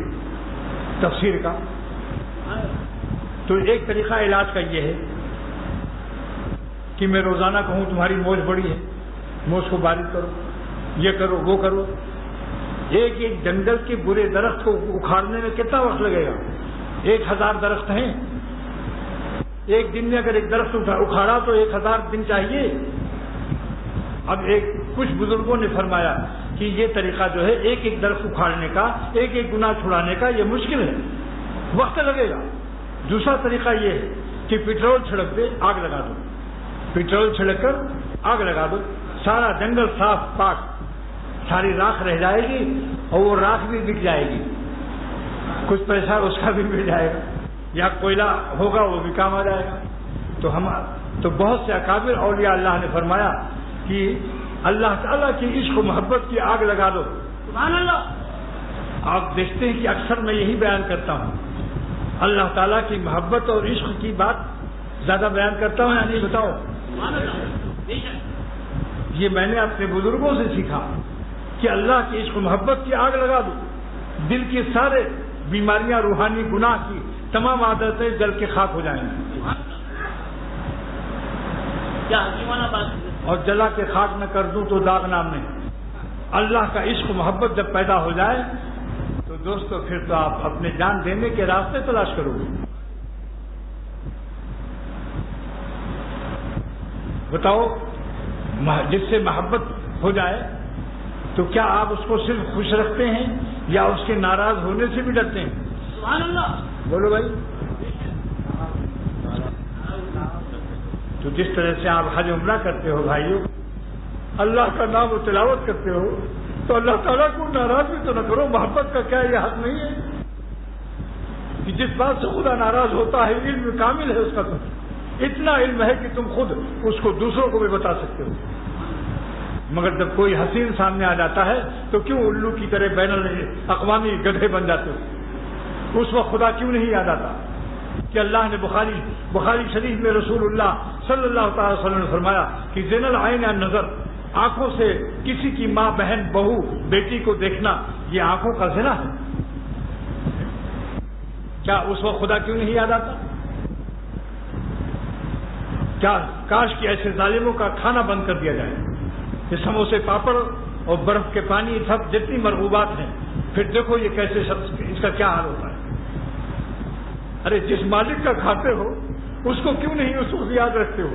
تفسیر کا. تو ایک طریقہ علاج کا یہ ہے کہ میں روزانہ کہوں تمہاری موج بڑی ہے، موج کو باریک کرو، یہ کرو وہ کرو. ایک جنگل کے برے درخت کو اکھاڑنے میں کتنا وقت لگے گا؟ 1000 درخت ہیں. ایک دن میں اگر ایک درخت اکھاڑا تو 1000 دن چاہیے. اب کچھ بزرگوں نے فرمایا کہ یہ طریقہ جو ہے ایک درخت اکھاڑنے کا، ایک گناہ چھڑانے کا، یہ مشکل ہے، وقت لگے گا. دوسرا طریقہ یہ ہے کہ پٹرول چھڑک دے، آگ لگا دو. پٹرول چھڑک کر آگ لگا دو، سارا جنگل صاف پاک، ساری راکھ رہ جائے گی اور وہ راکھ بھی بک جائے گی، کچھ پیسہ اس کا بھی مل جائے گا، یا کوئلہ ہوگا وہ بھی کام آ جائے گا. تو بہت سے اکابر اولیاء اللہ نے فرمایا کہ اللہ تعالیٰ کی عشق و محبت کی آگ لگا دو. سبحان اللہ. آپ دیکھتے ہیں کہ اکثر میں یہی بیان کرتا ہوں، اللہ تعالیٰ کی محبت اور عشق کی بات زیادہ بیان کرتا ہوں یا نہیں بتاؤ؟ یہ میں نے اپنے بزرگوں سے سیکھا کہ اللہ کی عشق و محبت کی آگ لگا دو، دل کی سارے بیماریاں، روحانی گناہ کی تمام عادتیں جل کے خاک ہو جائیں گی. اور جلا کے خاک نہ کر دوں تو داغ نام نہیں. اللہ کا عشق و محبت جب پیدا ہو جائے تو دوستو پھر تو آپ اپنے جان دینے کے راستے تلاش کرو گے. بتاؤ، جس سے محبت ہو جائے تو کیا آپ اس کو صرف خوش رکھتے ہیں یا اس کے ناراض ہونے سے بھی ڈرتے ہیں؟ سبحان اللہ. بولو بھائی. تو جس طرح سے آپ حج عمرہ کرتے ہو بھائیو، اللہ کا نام و تلاوت کرتے ہو، تو اللہ تعالیٰ کو ناراض بھی تو نہ کرو. محبت کا کیا یہ حق نہیں ہے کہ جس بات سے خدا ناراض ہوتا ہے علم کامل ہے اس کا، تو اتنا علم ہے کہ تم خود اس کو دوسروں کو بھی بتا سکتے ہو. مگر جب کوئی حسین سامنے آ جاتا ہے تو کیوں الو کی طرح بین الاقوامی گدھے بن جاتے ہو؟ اس وقت خدا کیوں نہیں یاد آتا کہ اللہ نے بخاری شریف میں رسول اللہ صلی اللہ تعالی وسلم نے فرمایا کہ زین العین النظر، آنکھوں سے کسی کی ماں، بہن، بہو، بیٹی کو دیکھنا یہ آنکھوں کا زنا ہے. کیا اس وقت خدا کیوں نہیں یاد آتا؟ کیا کاش کہ ایسے ظالموں کا کھانا بند کر دیا جائے. یہ سموسے، پاپڑ اور برف کے پانی، سب جتنی مرغوبات ہیں، پھر دیکھو یہ کیسے اس کا کیا حال ہوتا ہے. ارے جس مالک کا کھاتے ہو اس کو کیوں نہیں اس کو یاد رکھتے ہو؟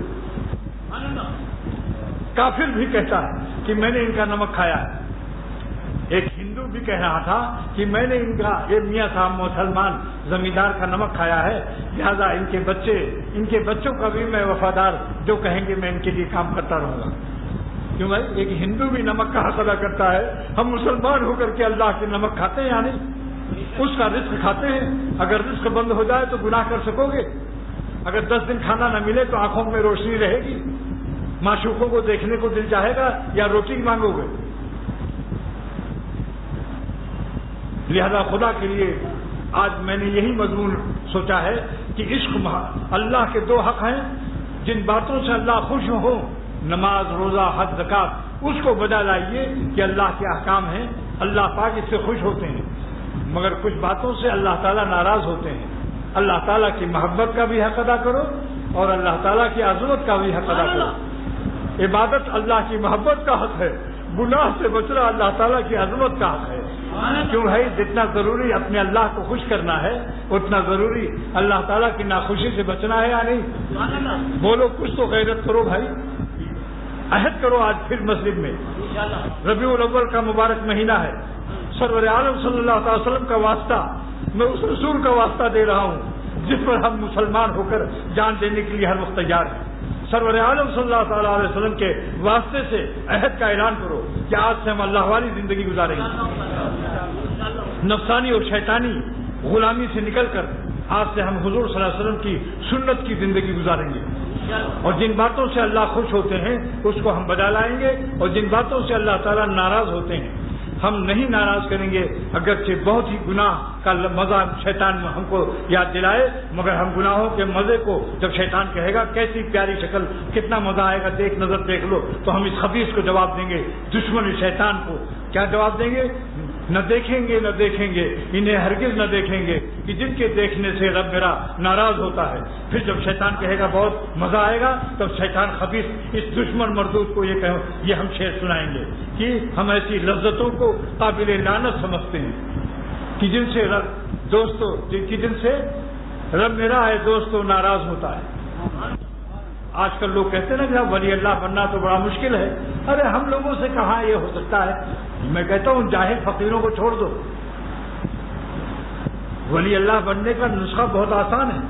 کافر بھی کہتا ہے کہ میں نے ان کا نمک کھایا ہے. ایک ہندو بھی کہہ رہا تھا کہ میں نے ان کا، یہ میاں صاحب مسلمان زمیندار کا نمک کھایا ہے، لہذا ان کے بچوں کا بھی میں وفادار، جو کہیں گے میں ان کے لیے کام کرتا رہوں گا. کیوں بھائی؟ ایک ہندو بھی نمک کا حق ادا کرتا ہے، ہم مسلمان ہو کر کے اللہ کے نمک کھاتے ہیں، یعنی اس کا رزق کھاتے ہیں. اگر رزق بند ہو جائے تو گناہ کر سکو گے؟ اگر 10 دن کھانا نہ ملے تو آنکھوں میں روشنی رہے گی؟ معشوقوں کو دیکھنے کو دل چاہے گا یا روٹی مانگو گے؟ لہذا خدا کے لیے آج میں نے یہی مضمون سوچا ہے کہ عشق اللہ کے 2 حق ہیں. جن باتوں سے اللہ خوش ہو نماز روزہ حج زکات اس کو بجا لائیے کہ اللہ کے احکام ہیں، اللہ پاک اس سے خوش ہوتے ہیں، مگر کچھ باتوں سے اللہ تعالیٰ ناراض ہوتے ہیں۔ اللہ تعالیٰ کی محبت کا بھی حق ادا کرو اور اللہ تعالیٰ کی عظمت کا بھی حق ادا کرو۔ عبادت اللہ کی محبت کا حق ہے، گناہ سے بچنا اللہ تعالیٰ کی عظمت کا حق ہے۔ کیوں ہے؟ جتنا ضروری اپنے اللہ کو خوش کرنا ہے اتنا ضروری اللہ تعالیٰ کی ناخوشی سے بچنا ہے یا نہیں؟ بولو، کچھ تو غیرت کرو بھائی، عہد کرو آج پھر مسجد میں۔ ربیع الاول کا مبارک مہینہ ہے، سرور عالم صلی اللہ علیہ وسلم کا واسطہ میں اس رسول کا واسطہ دے رہا ہوں جس پر ہم مسلمان ہو کر جان دینے کے لیے ہر وقت تیار ہیں۔ سرور عالم صلی اللہ تعالیٰ علیہ وسلم کے واسطے سے عہد کا اعلان کرو کہ آج سے ہم اللہ والی زندگی گزاریں گے، نفسانی اور شیطانی غلامی سے نکل کر آج سے ہم حضور صلی اللہ علیہ وسلم کی سنت کی زندگی گزاریں گے، اور جن باتوں سے اللہ خوش ہوتے ہیں اس کو ہم بجا لائیں گے، اور جن باتوں سے اللہ تعالیٰ ناراض ہوتے ہیں ہم نہیں ناراض کریں گے، اگرچہ بہت ہی گناہ کا مزہ شیطان ہم کو یاد دلائے، مگر ہم گناہوں کے مزے کو جب شیطان کہے گا کیسی پیاری شکل، کتنا مزہ آئے گا، دیکھ نظر دیکھ لو، تو ہم اس خبیث کو جواب دیں گے، دشمن شیطان کو کیا جواب دیں گے؟ نہ دیکھیں گے نہ دیکھیں گے، انہیں ہرگز نہ دیکھیں گے کہ جن کے دیکھنے سے رب میرا ناراض ہوتا ہے۔ پھر جب شیطان کہے گا بہت مزہ آئے گا، تب شیطان خبیث اس دشمن مردود کو یہ ہم شعر سنائیں گے کہ ہم ایسی لذتوں کو قابل لعنت سمجھتے ہیں کہ جن سے رب میرا ہے دوستو ناراض ہوتا ہے۔ آج کل لوگ کہتے ہیں نا کہ ولی اللہ بننا تو بڑا مشکل ہے، ارے ہم لوگوں سے کہاں یہ ہو سکتا ہے؟ میں کہتا ہوں جاہل فقیروں کو چھوڑ دو، ولی اللہ بننے کا نسخہ بہت آسان ہے،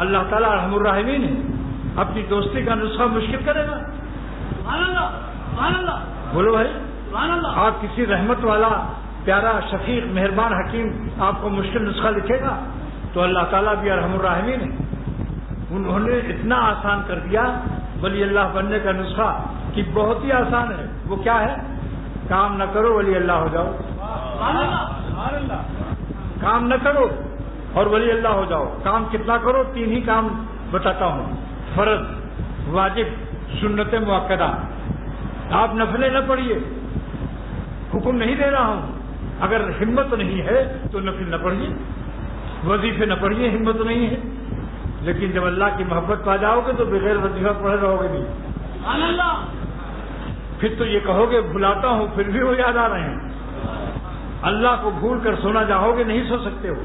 اللہ تعالیٰ ارحم الراحمین ہے، اپنی دوستی کا نسخہ مشکل کرے گا؟ بولو بھائی، آپ کسی رحمت والا پیارا شفیق مہربان حکیم آپ کو مشکل نسخہ لکھے گا تو اللہ تعالیٰ بھی ارحم الراحمین ہے، انہوں نے اتنا آسان کر دیا ولی اللہ بننے کا نسخہ کہ بہت ہی آسان ہے۔ وہ کیا ہے؟ کام نہ کرو ولی اللہ ہو جاؤ، کام نہ کرو اور ولی اللہ ہو جاؤ۔ کام کتنا کرو؟ 3 ہی کام بتاتا ہوں، فرض، واجب، سنت مؤکدہ۔ آپ نفلیں نہ پڑھیے، حکم نہیں دے رہا ہوں، اگر ہمت نہیں ہے تو نفل نہ پڑھیے، وظیفے نہ پڑھیے، ہمت نہیں ہے، لیکن جب اللہ کی محبت پا جاؤ گے تو بغیر وظیفہ پڑھے رہو گے نہیں، پھر تو یہ کہو گے بھلاتا ہوں پھر بھی وہ یاد آ رہے ہیں۔ اللہ کو بھول کر سونا چاہو گے نہیں سو سکتے ہو۔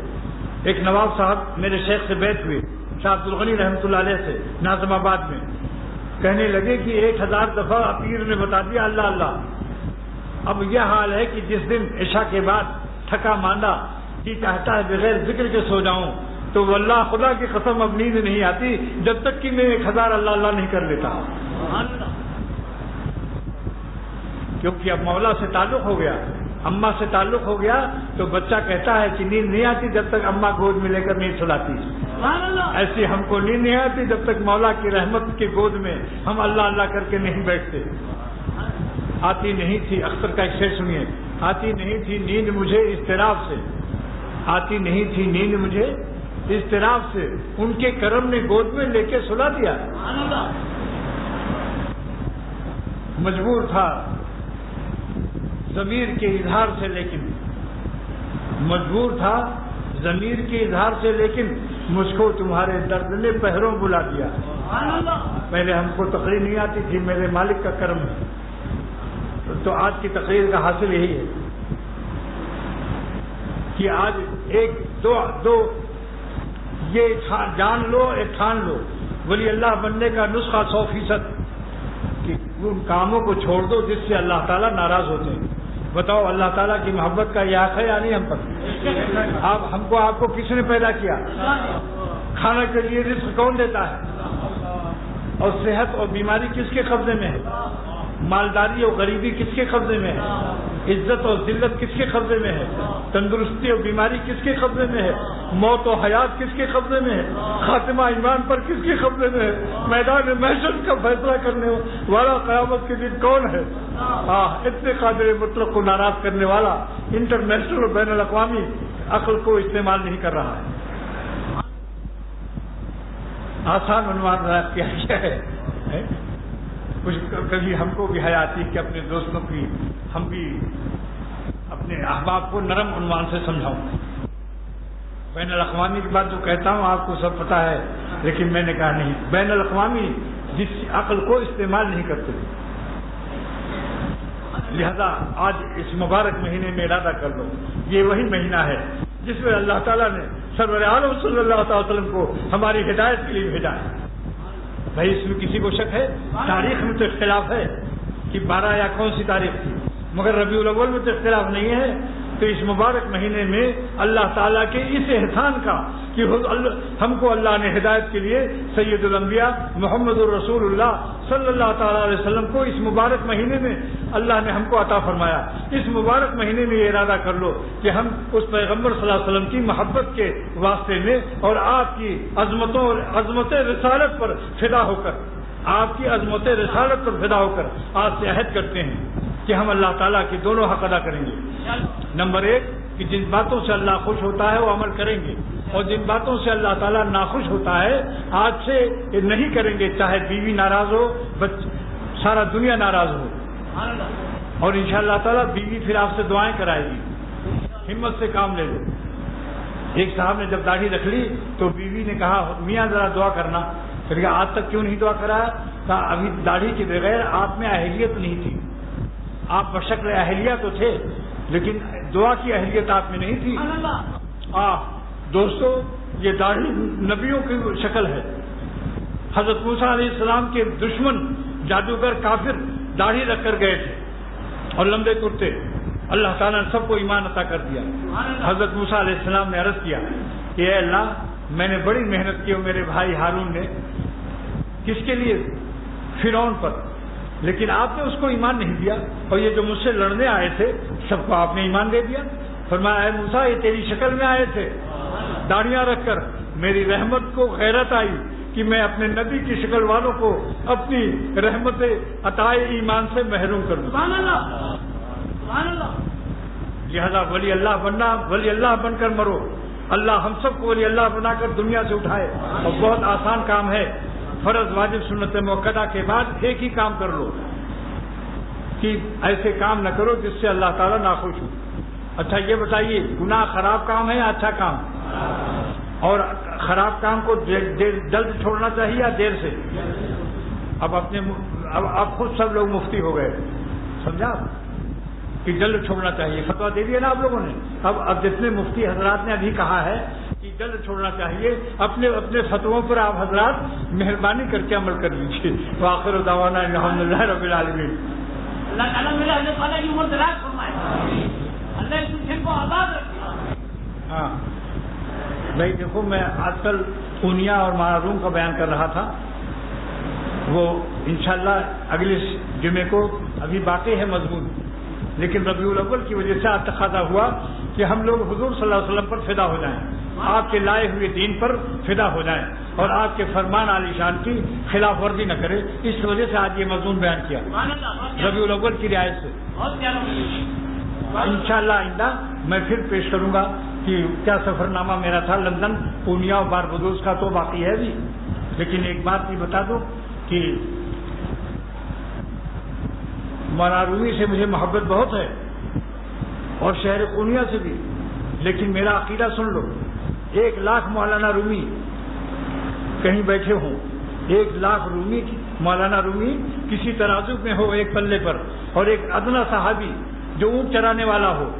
ایک نواب صاحب میرے شیخ سے بیعت ہوئے، شاہ عبد الغنی رحمۃ اللہ علیہ سے، ناظم آباد میں، کہنے لگے کہ 1000 دفعہ پیر نے بتا دیا اللہ اللہ۔ اب یہ حال ہے کہ جس دن عشاء کے بعد تھکا ماندہ جی چاہتا ہے بغیر ذکر کے سو جاؤں تو واللہ خدا کی قسم اب نیند نہیں آتی جب تک کہ میں 1000 اللہ اللہ نہیں کر لیتا، کیونکہ اب مولا سے تعلق ہو گیا، اماں سے تعلق ہو گیا، تو بچہ کہتا ہے کہ نیند نہیں آتی جب تک اماں گود میں لے کر نہیں سلاتی۔ ایسی ہم کو نیند نہیں آتی جب تک مولا کی رحمت کی گود میں ہم اللہ اللہ کر کے نہیں بیٹھتے۔ آتی نہیں تھی، اختر کا ایک شعر سنیے، آتی نہیں تھی نیند مجھے اضطراب سے، آتی نہیں تھی نیند مجھے اضطراب سے، ان کے کرم نے گود میں لے کے سلا دیا۔ مجبور تھا ضمیر کے اظہار سے، لیکن مجبور تھا ضمیر کے اظہار سے، لیکن مجھ کو تمہارے درد نے پہروں بلا دیا۔ پہلے ہم کو تقریر نہیں آتی تھی، میرے مالک کا کرم ہے۔ تو آج کی تقریر کا حاصل یہی ہے کہ آج ایک دو یہ جان لو، ایک ٹھان لو، ولی اللہ بننے کا نسخہ 100% کہ ان کاموں کو چھوڑ دو جس سے اللہ تعالیٰ ناراض ہوتے ہیں۔ بتاؤ اللہ تعالیٰ کی محبت کا یہ حق ہے یا نہیں ہم پر؟ آپ کو کس نے پیدا کیا؟ کھانا کے لیے رزق کون دیتا ہے؟ اور صحت اور بیماری کس کے قبضے میں ہے؟ مالداری اور غریبی کس کے قبضے میں ہے؟ عزت اور ذلت کس کے قبضے میں ہے؟ تندرستی اور بیماری کس کے قبضے میں ہے؟ موت و حیات کس کے قبضے میں ہے؟ خاتمہ ایمان پر کس کے قبضے میں ہے؟ میدان محشر کا فیصلہ کرنے والا قیامت کے دن کون ہے؟ اتنے قادر مطلق کو ناراض کرنے والا انٹرنیشنل اور بین الاقوامی عقل کو استعمال نہیں کر رہا ہے۔ آسان عنوان کیا ہے کچھ کبھی ہم کو بھی حیا آتی کہ اپنے دوستوں کی ہم بھی اپنے احباب کو نرم عنوان سے سمجھاؤں. بین الاقوامی کی بات جو کہتا ہوں آپ کو سب پتہ ہے، لیکن میں نے کہا نہیں، بین الاقوامی جس عقل کو استعمال نہیں کرتے، لہذا آج اس مبارک مہینے میں ارادہ کر لو، یہ وہی مہینہ ہے جس میں اللہ تعالیٰ نے سرور عالم صلی اللہ تعالی وسلم کو ہماری ہدایت کے لیے بھیجا ہے. بھائی اس میں کسی کو شک ہے؟ تاریخ میں تو اختلاف ہے کہ 12 یا کون سی تاریخ تھی، مگر ربیع الاول میں تو اختلاف نہیں ہے. تو اس مبارک مہینے میں اللہ تعالیٰ کے اس احسان کا کہ ہم کو اللہ نے ہدایت کے لیے سید الانبیاء محمد الرسول اللہ صلی اللہ تعالیٰ علیہ وسلم کو اس مبارک مہینے میں اللہ نے ہم کو عطا فرمایا. اس مبارک مہینے میں یہ ارادہ کر لو کہ ہم اس پیغمبر صلی اللہ علیہ وسلم کی محبت کے واسطے میں اور آپ کی عظمتوں اور عظمت رسالت پر فدا ہو کر، آپ کی عظمت رسالت پر فدا ہو کر آج سے عہد کرتے ہیں کہ ہم اللہ تعالیٰ کے دونوں حق ادا کریں گے. نمبر 1 کہ جن باتوں سے اللہ خوش ہوتا ہے وہ عمل کریں گے، اور جن باتوں سے اللہ تعالیٰ ناخوش ہوتا ہے آج سے نہیں کریں گے، چاہے بیوی ناراض ہو، سارا دنیا ناراض ہو. اور انشاءاللہ تعالیٰ بیوی پھر آپ سے دعائیں کرائے گی. ہمت سے کام لے لو. ایک صاحب نے جب داڑھی رکھ لی تو بیوی نے کہا میاں ذرا دعا کرنا. کہ آج تک کیوں نہیں دعا کرایا؟ کہا ابھی داڑھی کے بغیر آپ میں اہلیت نہیں تھی، آپ بشکل اہلیہ تو تھے لیکن دعا کی اہلیت آپ میں نہیں تھی. دوستو یہ داڑھی نبیوں کی شکل ہے. حضرت موسیٰ علیہ السلام کے دشمن جادوگر کافر داڑھی رکھ کر گئے تھے اور لمبے کرتے. اللہ تعالیٰ نے سب کو ایمان عطا کر دیا. حضرت موسیٰ علیہ السلام نے عرض کیا کہ اے اللہ میں نے بڑی محنت کی اور میرے بھائی ہارون نے، کس کے لیے؟ فرعون پر، لیکن آپ نے اس کو ایمان نہیں دیا، اور یہ جو مجھ سے لڑنے آئے تھے سب کو آپ نے ایمان دے دیا. فرمایا اے موسیٰ یہ تیری شکل میں آئے تھے داڑیاں رکھ کر، میری رحمت کو غیرت آئی کہ میں اپنے نبی کی شکل والوں کو اپنی رحمت عطائے ایمان سے محروم کر دوں. لہذا ولی اللہ بننا، ولی اللہ بن کر مرو. اللہ ہم سب کو ولی اللہ بنا کر دنیا سے اٹھائے، اور بہت آسان کام ہے. فرض واجب سنت موقدہ کے بعد ایک ہی کام کر لو کہ ایسے کام نہ کرو جس سے اللہ تعالیٰ ناخوش ہو. اچھا یہ بتائیے گناہ خراب کام ہے یا اچھا کام؟ اور خراب کام کو جلد چھوڑنا چاہیے یا دیر سے؟ اب خود سب لوگ مفتی ہو گئے، سمجھا کہ جلد چھوڑنا چاہیے. فتویٰ دے دیا نا آپ لوگوں نے. اب جتنے مفتی حضرات نے ابھی کہا ہے کہ جلد چھوڑنا چاہیے، اپنے فتووں پر آپ حضرات مہربانی کر کے عمل کر لیجیے. وآخر دعوانا الحمدللہ رب العالمین. اللہ تعالیٰ میرے اللہ تعالیٰ کی عمر دراز فرمائے، اللہ اس ملک کو آباد رکھے. ہاں بھائی دیکھو، میں آج کل پونیا اور معروم کا بیان کر رہا تھا، وہ انشاءاللہ اگلے جمعے کو ابھی باقی ہے مضمون، لیکن ربیع الاول کی وجہ سے آج تقاضا ہوا کہ ہم لوگ حضور صلی اللہ علیہ وسلم پر فدا ہو جائیں، آپ کے لائے ہوئے دین پر فدا ہو جائیں، اور آپ کے فرمان عالی شان کی خلاف ورزی نہ کرے. اس وجہ سے آج یہ مضمون بیان کیا ربیع الاول کی رعایت سے. انشاءاللہ آئندہ میں پھر پیش کروں گا کہ کیا سفر نامہ میرا تھا لندن، پونیا اور باربدوس کا تو باقی ہے بھی. لیکن ایک بات بھی بتا دو کہ مولانا رومی سے مجھے محبت بہت ہے اور شہر پونیا سے بھی، لیکن میرا عقیدہ سن لو. 1,00,000 مولانا رومی کہیں بیٹھے ہوں، 1,00,000 رومی مولانا رومی کسی ترازو میں ہو ایک پلے پر، اور ایک ادنا صحابی جو اونٹ چرانے والا ہو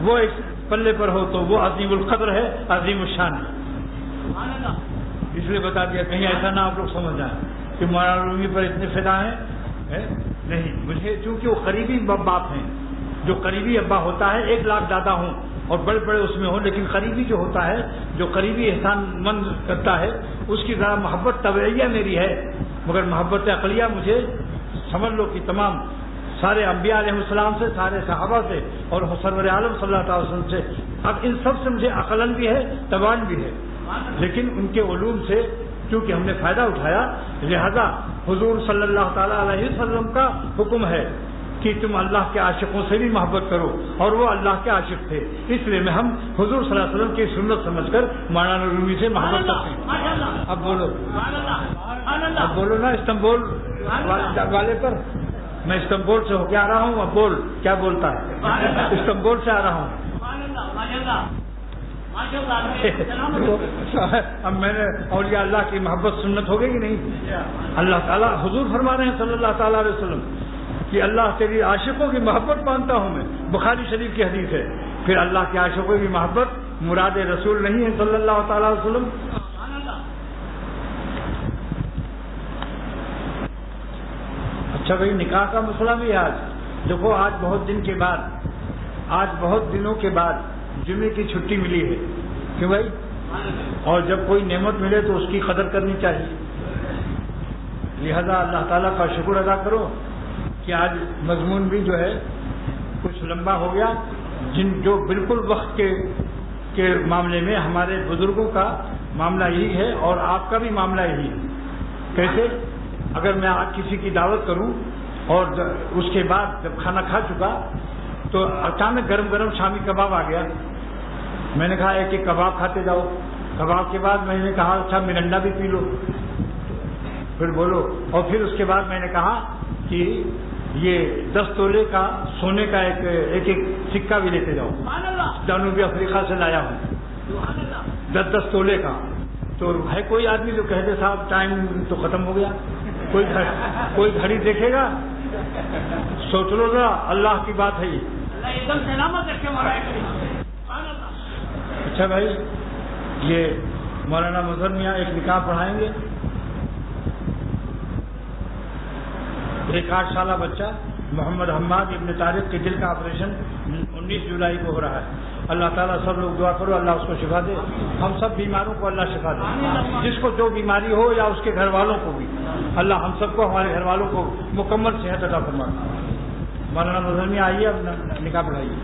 وہ ایک پلے پر ہو، تو وہ عظیم القدر ہے، عظیم الشان ہے. اس لیے بتا دیا کہیں ایسا نہ آپ لوگ سمجھ جائیں کہ مولانا رومی پر اتنے فدا ہیں. نہیں، مجھے چونکہ وہ قریبی باپ ہیں، جو قریبی ابا ہوتا ہے 1,00,000 دادا ہوں اور بڑے بڑے اس میں ہوں، لیکن قریبی جو ہوتا ہے، جو قریبی احسان مند کرتا ہے، اس کی ذرا محبت طبعیہ میری ہے، مگر محبت عقلیہ مجھے سمجھ لو کہ تمام سارے انبیاء علیہ السلام سے، سارے صحابہ سے اور سرور عالم صلی اللہ تعالی وسلم سے. اب ان سب سے مجھے عقلاً بھی ہے، طبعاً بھی ہے، لیکن ان کے علوم سے کیونکہ ہم نے فائدہ اٹھایا، لہذا حضور صلی اللہ تعالیٰ علیہ وسلم کا حکم ہے کہ تم اللہ کے عاشقوں سے بھی محبت کرو، اور وہ اللہ کے عاشق تھے. اس لیے میں ہم حضور صلی اللہ علیہ وسلم کی سنت سمجھ کر مولانا رومی سے محبت کرتے ہیں. اب بولو. اب بولو نا استنبول والے پر. میں استنبول سے ہو کے آ رہا ہوں. اب بول کیا بولتا ہے. استنبول سے آ رہا ہوں. اب میں نے اولیاء اللہ کی محبت سنت ہو گئی کہ نہیں. اللہ تعالیٰ حضور فرما رہے ہیں صلی اللہ تعالیٰ علیہ وسلم کہ اللہ تیری عاشقوں کی محبت مانتا ہوں میں. بخاری شریف کی حدیث ہے. پھر اللہ کے عاشقوں کی محبت مراد رسول نہیں ہے صلی اللہ تعالیٰ علیہ وسلم. اچھا بھائی نکاح کا مسئلہ بھی ہے. آج دیکھو آج بہت دنوں کے بعد جمعے کی چھٹی ملی ہے. کیوں بھائی؟ اور جب کوئی نعمت ملے تو اس کی قدر کرنی چاہیے. لہذا اللہ تعالیٰ کا شکر ادا کرو کہ آج مضمون بھی جو ہے کچھ لمبا ہو گیا. جو بالکل وقت کے معاملے میں ہمارے بزرگوں کا معاملہ یہی ہے اور آپ کا بھی معاملہ یہی ہے. کیسے؟ اگر میں آج کسی کی دعوت کروں اور اس کے بعد جب کھانا کھا چکا تو اچانک گرم گرم شامی کباب آ گیا. میں نے کہا ایک ایک کباب کھاتے جاؤ. کباب کے بعد میں نے کہا اچھا مرنڈا بھی پی لو. پھر بولو. اور پھر اس کے بعد میں نے کہا کہ یہ 10 تولے کا سونے کا ایک سکہ بھی لیتے جاؤ. جنوبی افریقہ سے لایا ہوں 10 تولے کا. تو ہے کوئی آدمی جو کہتے صاحب ٹائم تو ختم ہو گیا. کوئی گھڑی دیکھے گا؟ سوچ لو ذرا. اللہ کی بات ہے یہ. اچھا بھائی یہ مولانا مظہر میاں ایک نکاح پڑھائیں گے. ایک 8 سالہ بچہ محمد حماد ابن طارق کے دل کا آپریشن 19 جولائی کو ہو رہا ہے. اللہ تعالیٰ سب لوگ دعا کرو اللہ اس کو شفا دے. ہم سب بیماروں کو اللہ شفا دے. جس کو جو بیماری ہو یا اس کے گھر والوں کو بھی اللہ ہم سب کو ہمارے گھر والوں کو مکمل صحت عطا فرمائے. مولانا مظہر میاں آئیے اب نکاح پڑھائیے.